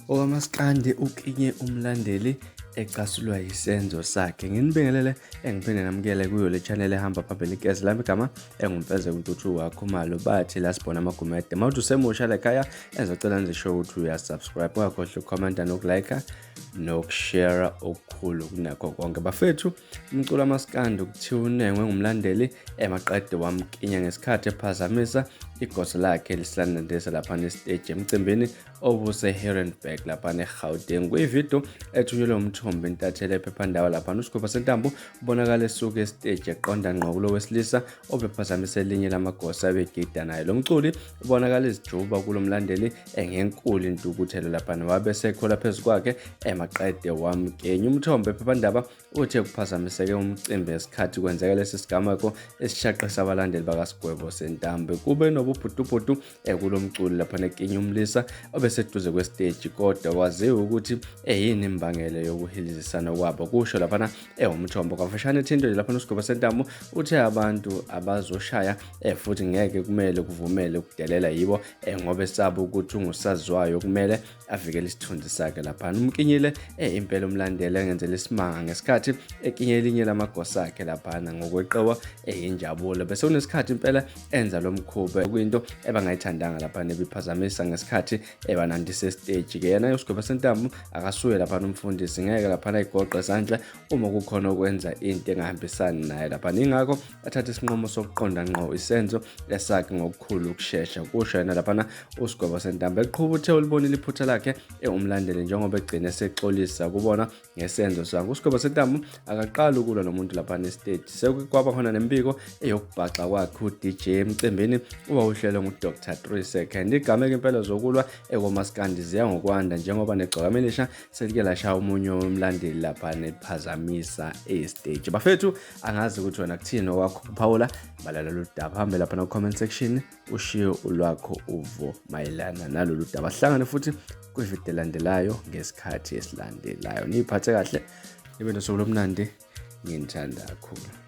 Oka Maskandi uklinye umlandeli ecasulwa yisenzo sakhe. Nginibingelele engiphinde namukele kuyo le channel ehamba phambili igezi lami igama engumfeze uNtuthu wakho malo bathi la sibona amagumede. Mawuthi usemusha la ekhaya engizocela ngisho ukuthi uyasubscribe, ungakhohlwa ucomment nokulike nokushare okukhulu kunakho konke. Bafethu, umculo Maskandi ukuthiwa unengwe ngumlandeli emaqede wamklinya ngesikhathi ephazamisa igosa lakhe lisilandisa lapha nestage emcimbini obuse Herenberg lapha eGauteng. Kuyivideo ethunyelwe umthombo intatheli ephephandaba lapha uSigubha sentambo ubonakala esuka estage eqonda ngqo kulo wesilisa obephazamise elinye lamagosa abegida naye. Lo mculi ubonakala izijuba kulo mlandeli engenkulu intukuthelo lapha wabe sekhola phezu kwakhe emaqede wamkenya. Umthombo ephephandaba uthe kuphazamiseke umcimbi ngesikhathi kwenzeka lesi sigameko esishaqisa abalandeli bakaSigwebo sentambo. Kube nobubhudubudu kulo mculi lapha neklinya umlisa obeseduze kwestage, kodwa kwaziwa ukuthi yini imbangela yokuhilizisana kwabo. Kusho lapha umthombo kwafashane ethinto lapha uSigubha sentambo uthe abantu abazoshaya futhi ngeke kumele kuvumele ukudelela yibo ngoba esaba ukuthi ungusaziwayo kumele avikele isithunzi sakhe lapha. Umklinyile impela umlandeli engenzela isimanga ngesikhathi eklinye elinye lamagosa akhe lapha ngokweqwa injabulo. Bese kunesikhathi impela enza lo mkhuba kuyinto ebangayithandanga lapha nebiphazamisa ngesikhathi ebanandise stage ke. Yena uSigubha sentambo akasuye lapha umfundisi, ngeke lapha igoqe esandla uma kukhona ukwenza into engahambisani naye lapha. Ingakho athatha isinqumo sokuqonda ngqo isenzo esakhe ngokukhulu ukusheshsha. Kusho yena lapha uSigubha sentambo eqhuba uthe ulibonile iphutha lakhe umlandeli njengoba egcine sexolisa kubona ngesenzo sakhe. uSigubha sentambo akaqala ukulwa nomuntu lapha nestage, sekwaba khona nembiko eyokubhaxa kwakhe uDJ emcimbini owawuhlelwe nguDr 3 Sakhe. Igama impela zokulwa Maskandi ziya ngokwanda njengoba negcokamelishi selike lashaya omunye umlandeli lapha nephazamisa stage. Bafethu, angazi ukuthi wena kuthini okwakho kuphawula balala lolu daba. Hambe lapha no comment section ushiye ulwakho uvo mayelana nalolu daba. Sihlangane futhi kwivideo elandelayo ngesikhathi esilandelayo. Niphathe kahle, nibe nosuku lomnandi, nginithanda kakhulu.